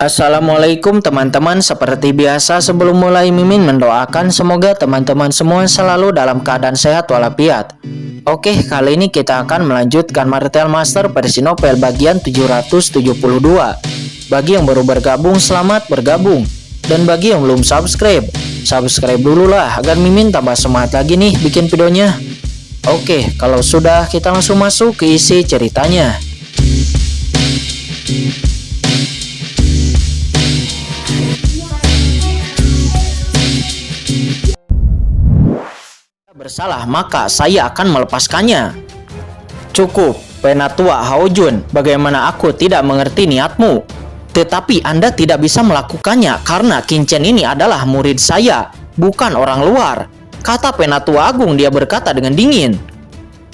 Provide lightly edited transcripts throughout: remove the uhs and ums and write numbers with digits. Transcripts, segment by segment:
Assalamualaikum teman-teman, seperti biasa sebelum mulai Mimin mendoakan semoga teman-teman semua selalu dalam keadaan sehat walafiat. Oke, kali ini kita akan melanjutkan Martial Master versi novel bagian 772. Bagi yang baru bergabung, selamat bergabung. Dan bagi yang belum subscribe, subscribe dulu lah agar Mimin tambah semangat lagi nih bikin videonya. Oke, kalau sudah kita langsung masuk ke isi ceritanya. Bersalah, maka saya akan melepaskannya. Cukup, Penatua Haojun, bagaimana aku tidak mengerti niatmu. Tetapi Anda tidak bisa melakukannya karena Kincen ini adalah murid saya, bukan orang luar, kata Penatua Agung. Dia berkata dengan dingin.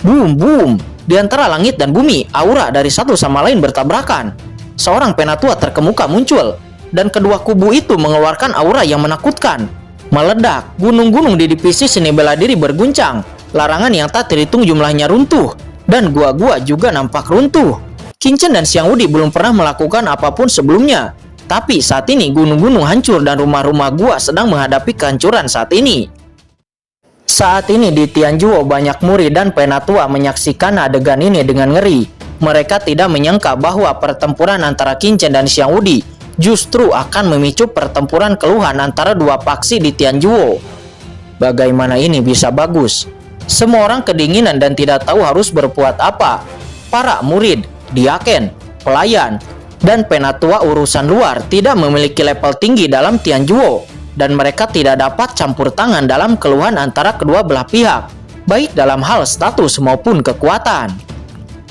Boom, boom. Di antara langit dan bumi, aura dari satu sama lain bertabrakan. Seorang Penatua terkemuka muncul, dan kedua kubu itu mengeluarkan aura yang menakutkan. Meledak, gunung-gunung di divisi seni bela diri berguncang, larangan yang tak terhitung jumlahnya runtuh, dan gua-gua juga nampak runtuh. Kincen dan Xiang Wudi belum pernah melakukan apapun sebelumnya, tapi saat ini gunung-gunung hancur dan rumah-rumah gua sedang menghadapi kehancuran saat ini. Saat ini di Tianjuo banyak murid dan penatua menyaksikan adegan ini dengan ngeri. Mereka tidak menyangka bahwa pertempuran antara Kincen dan Xiang Wudi justru akan memicu pertempuran keluhan antara dua faksi di Tianjuo. Bagaimana ini bisa bagus? Semua orang kedinginan dan tidak tahu harus berbuat apa. Para murid, diaken, pelayan, dan penatua urusan luar tidak memiliki level tinggi dalam Tianjuo, dan mereka tidak dapat campur tangan dalam keluhan antara kedua belah pihak, baik dalam hal status maupun kekuatan.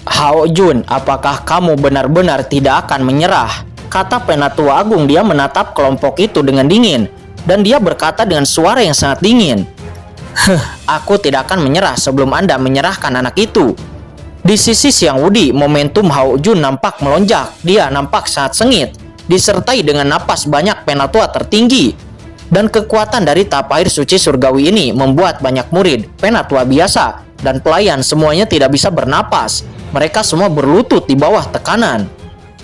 Haojun, apakah kamu benar-benar tidak akan menyerah? Kata Penatua Agung. Dia menatap kelompok itu dengan dingin, dan dia berkata dengan suara yang sangat dingin. Aku tidak akan menyerah sebelum Anda menyerahkan anak itu. Di sisi Xiang Wudi, momentum Haojun nampak melonjak. Dia nampak sangat sengit, disertai dengan napas banyak penatua tertinggi. Dan kekuatan dari tap air suci surgawi ini membuat banyak murid, penatua biasa, dan pelayan semuanya tidak bisa bernapas. Mereka semua berlutut di bawah tekanan.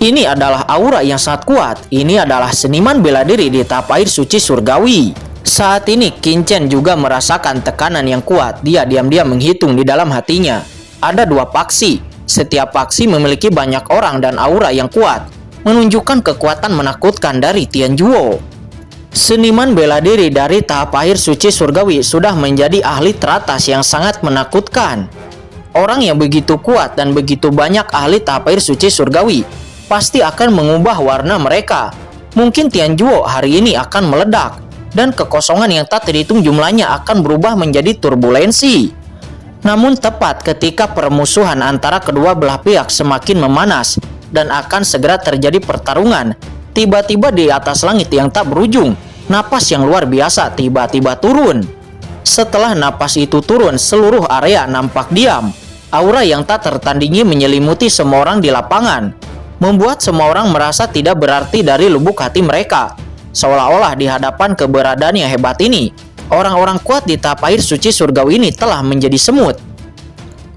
Ini adalah aura yang sangat kuat. Ini adalah seniman bela diri di tap air suci surgawi. Saat ini Kincen juga merasakan tekanan yang kuat. Dia diam-diam menghitung di dalam hatinya. Ada dua faksi. Setiap faksi memiliki banyak orang dan aura yang kuat, menunjukkan kekuatan menakutkan dari Tianjuo. Seniman bela diri dari tahap air suci surgawi sudah menjadi ahli teratas yang sangat menakutkan. Orang yang begitu kuat dan begitu banyak ahli tahap air suci surgawi pasti akan mengubah warna mereka. Mungkin Tianjuo hari ini akan meledak, dan kekosongan yang tak terhitung jumlahnya akan berubah menjadi turbulensi. Namun tepat ketika permusuhan antara kedua belah pihak semakin memanas dan akan segera terjadi pertarungan, tiba-tiba di atas langit yang tak berujung, napas yang luar biasa tiba-tiba turun. Setelah napas itu turun, seluruh area nampak diam. Aura yang tak tertandingi menyelimuti semua orang di lapangan, membuat semua orang merasa tidak berarti dari lubuk hati mereka. Seolah-olah di hadapan keberadaan yang hebat ini, orang-orang kuat di tahap air suci surgawi ini telah menjadi semut.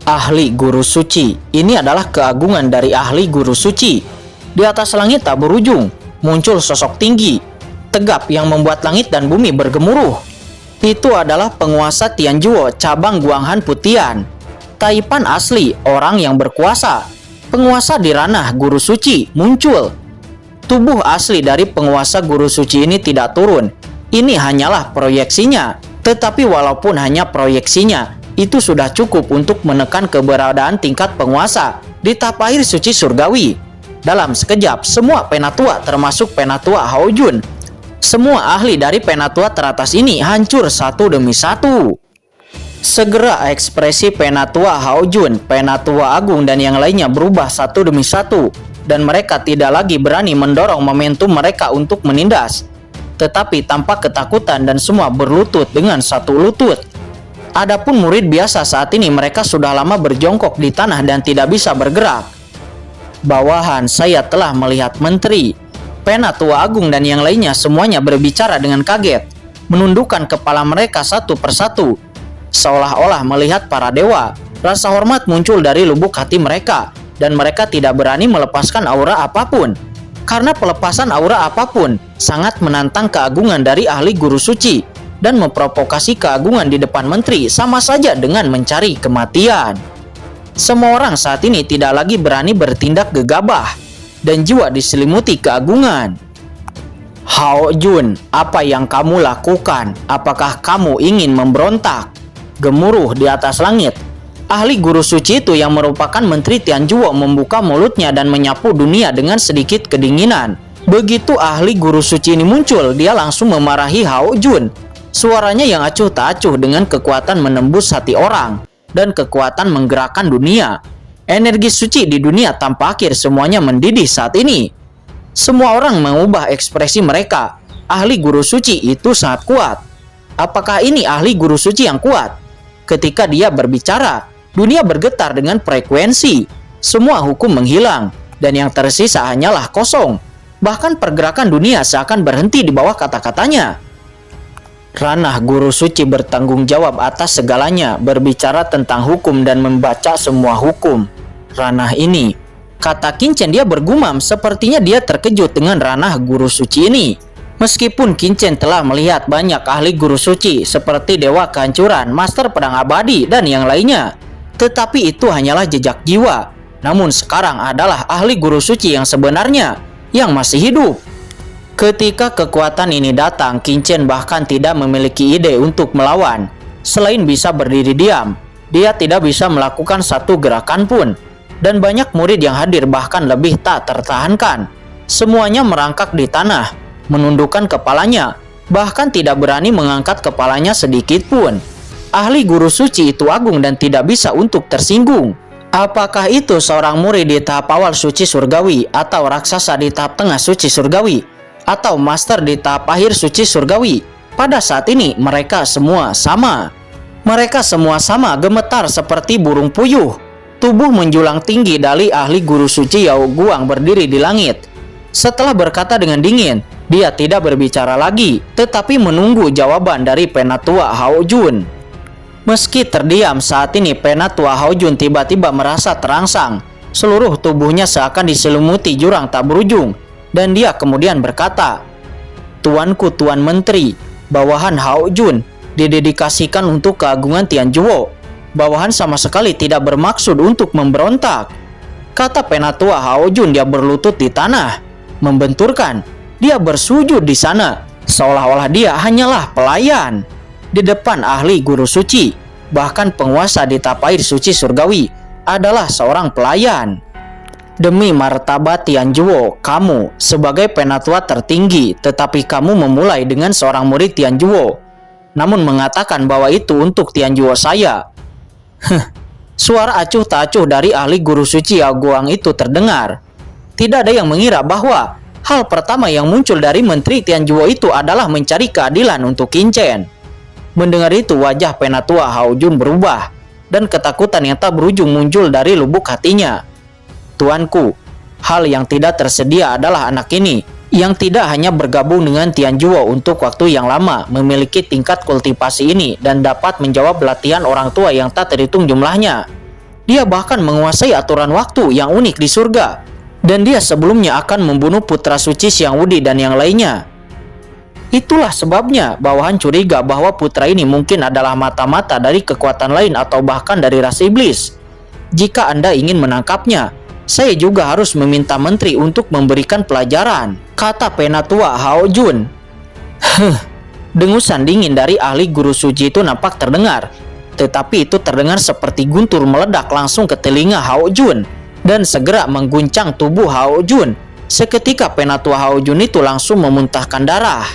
Ahli guru suci. Ini adalah keagungan dari ahli guru suci. Di atas langit tak berujung, muncul sosok tinggi, tegap yang membuat langit dan bumi bergemuruh. Itu adalah penguasa Tianjuo cabang Guanghan Putian. Taipan asli, orang yang berkuasa. Penguasa di ranah guru suci muncul. Tubuh asli dari penguasa guru suci ini tidak turun. Ini hanyalah proyeksinya. Tetapi walaupun hanya proyeksinya, itu sudah cukup untuk menekan keberadaan tingkat penguasa di tahap air suci surgawi. Dalam sekejap, semua penatua termasuk Penatua Haojun, semua ahli dari penatua teratas ini hancur satu demi satu. Segera ekspresi Penatua Haojun, Penatua Agung, dan yang lainnya berubah satu demi satu, dan mereka tidak lagi berani mendorong momentum mereka untuk menindas, tetapi tanpa ketakutan dan semua berlutut dengan satu lutut. Adapun murid biasa saat ini mereka sudah lama berjongkok di tanah dan tidak bisa bergerak. Bawahan, saya telah melihat menteri, Penatua Agung, dan yang lainnya semuanya berbicara dengan kaget, menundukkan kepala mereka satu persatu. Seolah-olah melihat para dewa, rasa hormat muncul dari lubuk hati mereka, dan mereka tidak berani melepaskan aura apapun. Karena pelepasan aura apapun sangat menantang keagungan dari ahli guru suci, dan memprovokasi keagungan di depan menteri sama saja dengan mencari kematian. Semua orang saat ini tidak lagi berani bertindak gegabah, dan jiwa diselimuti keagungan. Hao Jun, apa yang kamu lakukan? Apakah kamu ingin memberontak? Gemuruh di atas langit. Ahli guru suci itu yang merupakan Menteri Tianjuo membuka mulutnya dan menyapu dunia dengan sedikit kedinginan. Begitu ahli guru suci ini muncul, dia langsung memarahi Hao Jun. Suaranya yang acuh tak acuh dengan kekuatan menembus hati orang dan kekuatan menggerakkan dunia. Energi suci di dunia tanpa akhir semuanya mendidih saat ini. Semua orang mengubah ekspresi mereka. Ahli guru suci itu sangat kuat. Apakah ini ahli guru suci yang kuat? Ketika dia berbicara, dunia bergetar dengan frekuensi. Semua hukum menghilang, dan yang tersisa hanyalah kosong. Bahkan pergerakan dunia seakan berhenti di bawah kata-katanya. Ranah guru suci bertanggung jawab atas segalanya, berbicara tentang hukum dan membaca semua hukum. Ranah ini, kata Qin Chen, dia bergumam, sepertinya dia terkejut dengan ranah guru suci ini. Meskipun Qin Chen telah melihat banyak ahli guru suci seperti Dewa Kehancuran, Master Pedang Abadi, dan yang lainnya, tetapi itu hanyalah jejak jiwa. Namun sekarang adalah ahli guru suci yang sebenarnya, yang masih hidup. Ketika kekuatan ini datang, Qin Chen bahkan tidak memiliki ide untuk melawan. Selain bisa berdiri diam, dia tidak bisa melakukan satu gerakan pun. Dan banyak murid yang hadir bahkan lebih tak tertahankan. Semuanya merangkak di tanah, menundukkan kepalanya, bahkan tidak berani mengangkat kepalanya sedikit pun. Ahli guru suci itu agung dan tidak bisa untuk tersinggung. Apakah itu seorang murid di tahap awal suci surgawi, atau raksasa di tahap tengah suci surgawi, atau master di tahap akhir suci surgawi? Pada saat ini mereka semua sama. Mereka semua sama gemetar seperti burung puyuh. Tubuh menjulang tinggi dari ahli guru suci Yao Guang berdiri di langit. Setelah berkata dengan dingin, dia tidak berbicara lagi, tetapi menunggu jawaban dari Penatua Hao Jun. Meski terdiam saat ini, Penatua Hao Jun tiba-tiba merasa terangsang. Seluruh tubuhnya seakan diselimuti jurang tak berujung, dan dia kemudian berkata, "Tuanku, Tuan Menteri, bawahan Hao Jun didedikasikan untuk keagungan Tianjuo. Bawahan sama sekali tidak bermaksud untuk memberontak." Kata Penatua Hao Jun, dia berlutut di tanah, membenturkan. Dia bersujud di sana, seolah-olah dia hanyalah pelayan. Di depan ahli guru suci, bahkan penguasa di tahap air suci surgawi, adalah seorang pelayan. Demi martabat Tianjuo, kamu sebagai penatua tertinggi, tetapi kamu memulai dengan seorang murid Tianjuo, namun mengatakan bahwa itu untuk Tianjuo saya. Suara acuh tak acuh dari ahli guru suci Yao Guang itu terdengar. Tidak ada yang mengira bahwa hal pertama yang muncul dari Menteri Tianjuo itu adalah mencari keadilan untuk Qin Chen. Mendengar itu, wajah Penatua Hao Jun berubah, dan ketakutan yang tak berujung muncul dari lubuk hatinya. "Tuanku, hal yang tidak tersedia adalah anak ini, yang tidak hanya bergabung dengan Tianjuo untuk waktu yang lama, memiliki tingkat kultivasi ini, dan dapat menjawab latihan orang tua yang tak terhitung jumlahnya. Dia bahkan menguasai aturan waktu yang unik di surga, dan dia sebelumnya akan membunuh putra suci Xiang Wudi dan yang lainnya. Itulah sebabnya bawahan curiga bahwa putra ini mungkin adalah mata-mata dari kekuatan lain atau bahkan dari ras iblis. Jika Anda ingin menangkapnya, saya juga harus meminta menteri untuk memberikan pelajaran," kata Penatua Hao Jun. Dengusan dingin dari ahli guru suci itu nampak terdengar, tetapi itu terdengar seperti guntur meledak langsung ke telinga Hao Jun dan segera mengguncang tubuh Hao Jun. Seketika Penatua Hao Jun itu langsung memuntahkan darah.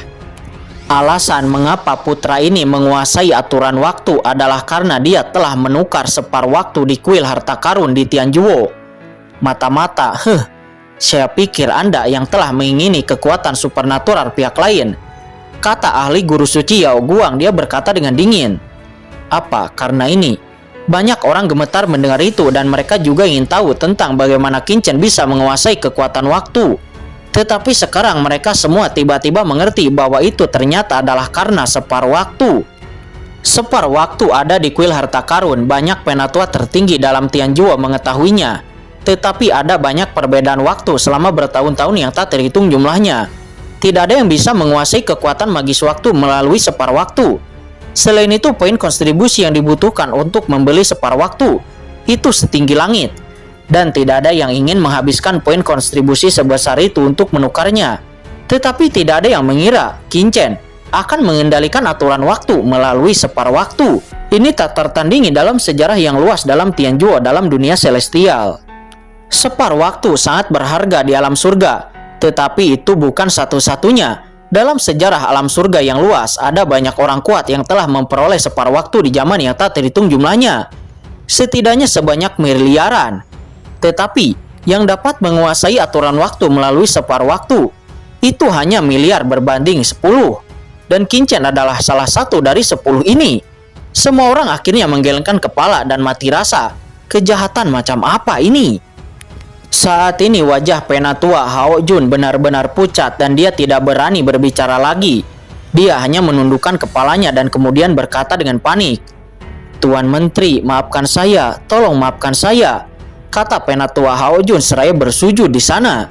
Alasan mengapa putra ini menguasai aturan waktu adalah karena dia telah menukar separuh waktu di kuil harta karun di Tianjuo. Mata-mata, saya pikir Anda yang telah mengingini kekuatan supernatural pihak lain, kata ahli guru suci Yao Guang. Dia berkata dengan dingin. Apa karena ini? Banyak orang gemetar mendengar itu, dan mereka juga ingin tahu tentang bagaimana Qin Chen bisa menguasai kekuatan waktu. Tetapi sekarang mereka semua tiba-tiba mengerti bahwa itu ternyata adalah karena separuh waktu. Separuh waktu ada di kuil harta karun. Banyak penatua tertinggi dalam Tianjuo mengetahuinya. Tetapi ada banyak perbedaan waktu selama bertahun-tahun yang tak terhitung jumlahnya. Tidak ada yang bisa menguasai kekuatan magis waktu melalui separuh waktu. Selain itu, poin kontribusi yang dibutuhkan untuk membeli separuh waktu itu setinggi langit. Dan tidak ada yang ingin menghabiskan poin kontribusi sebesar itu untuk menukarnya. Tetapi tidak ada yang mengira Qin akan mengendalikan aturan waktu melalui separuh waktu. Ini tak tertandingi dalam sejarah yang luas dalam Tianjuo dalam dunia celestial. Separuh waktu sangat berharga di alam surga, tetapi itu bukan satu-satunya. Dalam sejarah alam surga yang luas, ada banyak orang kuat yang telah memperoleh separuh waktu di zaman yang tak terhitung jumlahnya. Setidaknya sebanyak miliaran. Tetapi, yang dapat menguasai aturan waktu melalui separuh waktu, itu hanya miliar berbanding 10. Dan Qin adalah salah satu dari 10 ini. Semua orang akhirnya menggelengkan kepala dan mati rasa. Kejahatan macam apa ini? Saat ini wajah penatua Hao Jun benar-benar pucat dan dia tidak berani berbicara lagi. Dia hanya menundukkan kepalanya dan kemudian berkata dengan panik, "Tuan Menteri, maafkan saya, tolong maafkan saya," kata penatua Hao Jun seraya bersujud di sana.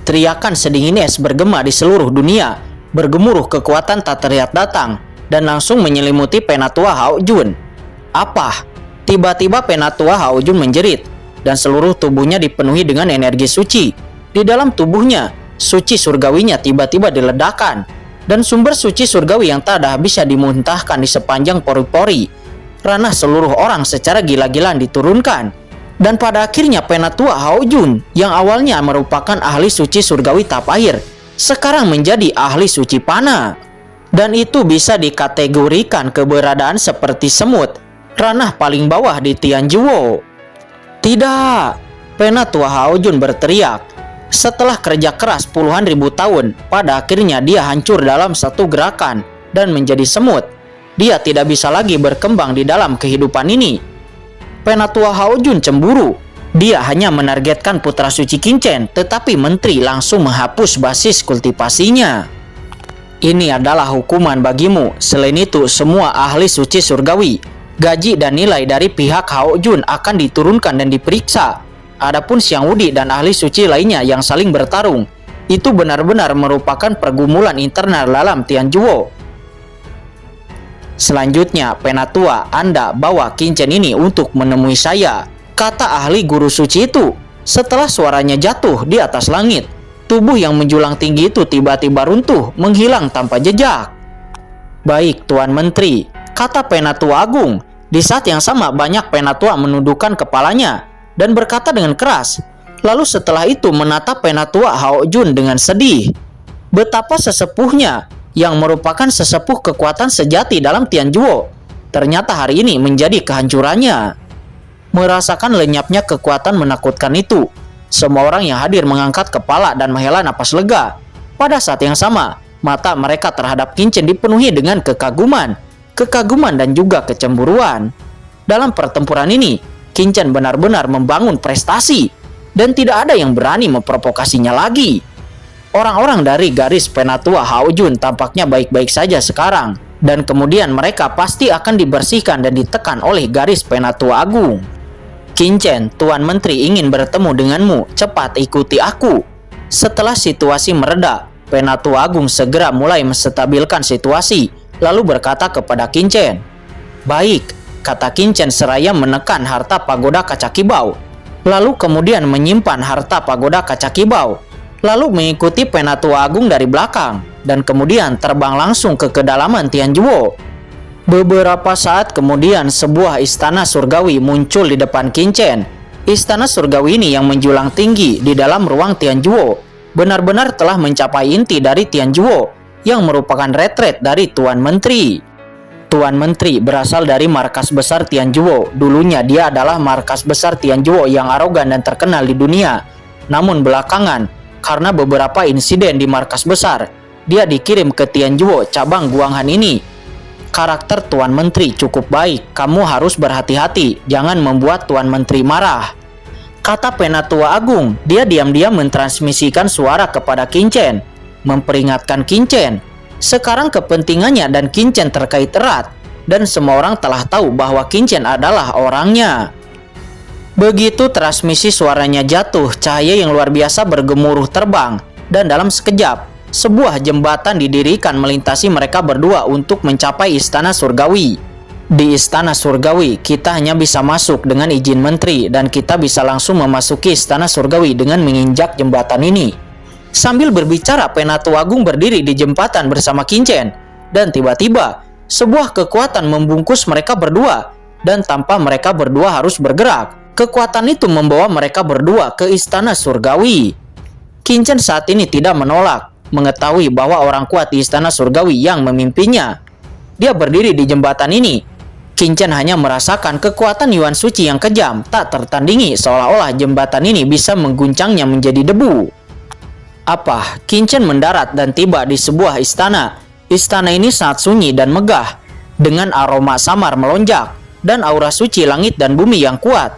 Teriakan sedingin es bergema di seluruh dunia. Bergemuruh kekuatan tak terlihat datang dan langsung menyelimuti penatua Hao Jun. Apa? Tiba-tiba penatua Hao Jun menjerit dan seluruh tubuhnya dipenuhi dengan energi suci. Di dalam tubuhnya, suci surgawinya tiba-tiba diledakkan dan sumber suci surgawi yang tak ada habisnya dimuntahkan di sepanjang pori-pori. Ranah seluruh orang secara gila-gilaan diturunkan. Dan pada akhirnya penatua Hao Jun yang awalnya merupakan ahli suci surgawi tap air, sekarang menjadi ahli suci panah. Dan itu bisa dikategorikan keberadaan seperti semut, ranah paling bawah di Tianjuo. Tidak, penatua Hao Jun berteriak. Setelah kerja keras puluhan ribu tahun, pada akhirnya dia hancur dalam satu gerakan dan menjadi semut. Dia tidak bisa lagi berkembang di dalam kehidupan ini. Penatua Hao Jun cemburu. Dia hanya menargetkan putra suci Qin, tetapi menteri langsung menghapus basis kultivasinya. Ini adalah hukuman bagimu. Selain itu, semua ahli suci surgawi, gaji dan nilai dari pihak Hao Jun akan diturunkan dan diperiksa. Adapun Xiang Wudi dan ahli suci lainnya yang saling bertarung, itu benar-benar merupakan pergumulan internal dalam Tianjuo. Selanjutnya, penatua, Anda bawa Qin ini untuk menemui saya, kata ahli guru suci itu. Setelah suaranya jatuh di atas langit, tubuh yang menjulang tinggi itu tiba-tiba runtuh, menghilang tanpa jejak. Baik, Tuan Menteri, kata penatua agung. Di saat yang sama, banyak penatua menundukkan kepalanya dan berkata dengan keras. Lalu setelah itu menatap penatua Hao Jun dengan sedih. Betapa sesepuhnya, yang merupakan sesepuh kekuatan sejati dalam Tianjuo, ternyata hari ini menjadi kehancurannya. Merasakan lenyapnya kekuatan menakutkan itu, semua orang yang hadir mengangkat kepala dan menghela napas lega. Pada saat yang sama, mata mereka terhadap Qin dipenuhi dengan kekaguman dan juga kecemburuan. Dalam pertempuran ini, Qin benar-benar membangun prestasi dan tidak ada yang berani memprovokasinya lagi. Orang-orang dari garis penatua Hao Jun tampaknya baik-baik saja sekarang, dan kemudian mereka pasti akan dibersihkan dan ditekan oleh garis penatua agung. Qin, Tuan Menteri ingin bertemu denganmu, cepat ikuti aku. Setelah situasi mereda, penatua agung segera mulai menstabilkan situasi, lalu berkata kepada Qin. Baik, kata Qin seraya menekan harta pagoda kaca kibau, lalu kemudian menyimpan harta pagoda kaca kibau, lalu mengikuti penatua agung dari belakang, dan kemudian terbang langsung ke kedalaman Tianjuo. Beberapa saat kemudian, sebuah istana surgawi muncul di depan Qin. Istana surgawi ini yang menjulang tinggi di dalam ruang Tianjuo, benar-benar telah mencapai inti dari Tianjuo, yang merupakan retret dari Tuan Menteri. Tuan Menteri berasal dari markas besar Tianjuo. Dulunya dia adalah markas besar Tianjuo yang arogan dan terkenal di dunia. Namun belakangan, karena beberapa insiden di markas besar, dia dikirim ke Tianjuo cabang Guanghan ini. Karakter Tuan Menteri cukup baik, kamu harus berhati-hati, jangan membuat Tuan Menteri marah, kata penatua agung. Dia diam-diam mentransmisikan suara kepada Qin, memperingatkan Qin. Sekarang kepentingannya dan Qin terkait erat, dan semua orang telah tahu bahwa Qin adalah orangnya. Begitu transmisi suaranya jatuh, cahaya yang luar biasa bergemuruh terbang, dan dalam sekejap, sebuah jembatan didirikan melintasi mereka berdua untuk mencapai istana surgawi. Di istana surgawi, kita hanya bisa masuk dengan izin menteri, dan kita bisa langsung memasuki istana surgawi dengan menginjak jembatan ini. Sambil berbicara, Penatu Agung berdiri di jembatan bersama Qingchen, dan tiba-tiba sebuah kekuatan membungkus mereka berdua, dan tanpa mereka berdua harus bergerak, kekuatan itu membawa mereka berdua ke istana surgawi. Qingchen saat ini tidak menolak, mengetahui bahwa orang kuat di istana surgawi yang memimpinnya. Dia berdiri di jembatan ini. Qingchen hanya merasakan kekuatan Yuan Suci yang kejam, tak tertandingi, seolah-olah jembatan ini bisa mengguncangnya menjadi debu. Apa? Qingchen mendarat dan tiba di sebuah istana. Istana ini sangat sunyi dan megah, dengan aroma samar melonjak, dan aura suci langit dan bumi yang kuat.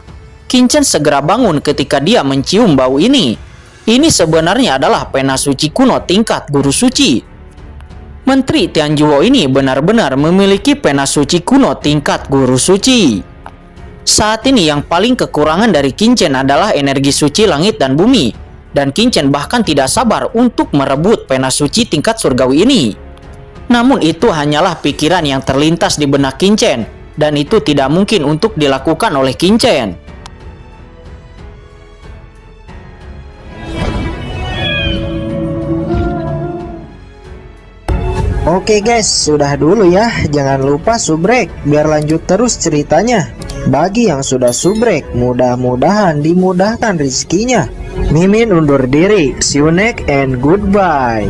Qingchen segera bangun ketika dia mencium bau ini. Ini sebenarnya adalah pena suci kuno tingkat guru suci. Menteri Tianjuo ini benar-benar memiliki pena suci kuno tingkat guru suci. Saat ini yang paling kekurangan dari Qingchen adalah energi suci langit dan bumi, dan Qingchen bahkan tidak sabar untuk merebut pena suci tingkat surgawi ini. Namun itu hanyalah pikiran yang terlintas di benak Qingchen, dan itu tidak mungkin untuk dilakukan oleh Qingchen. Oke guys, sudah dulu ya. Jangan lupa subrek biar lanjut terus ceritanya. Bagi yang sudah subrek, mudah-mudahan dimudahkan rezekinya. Mimin undur diri. See you next and goodbye.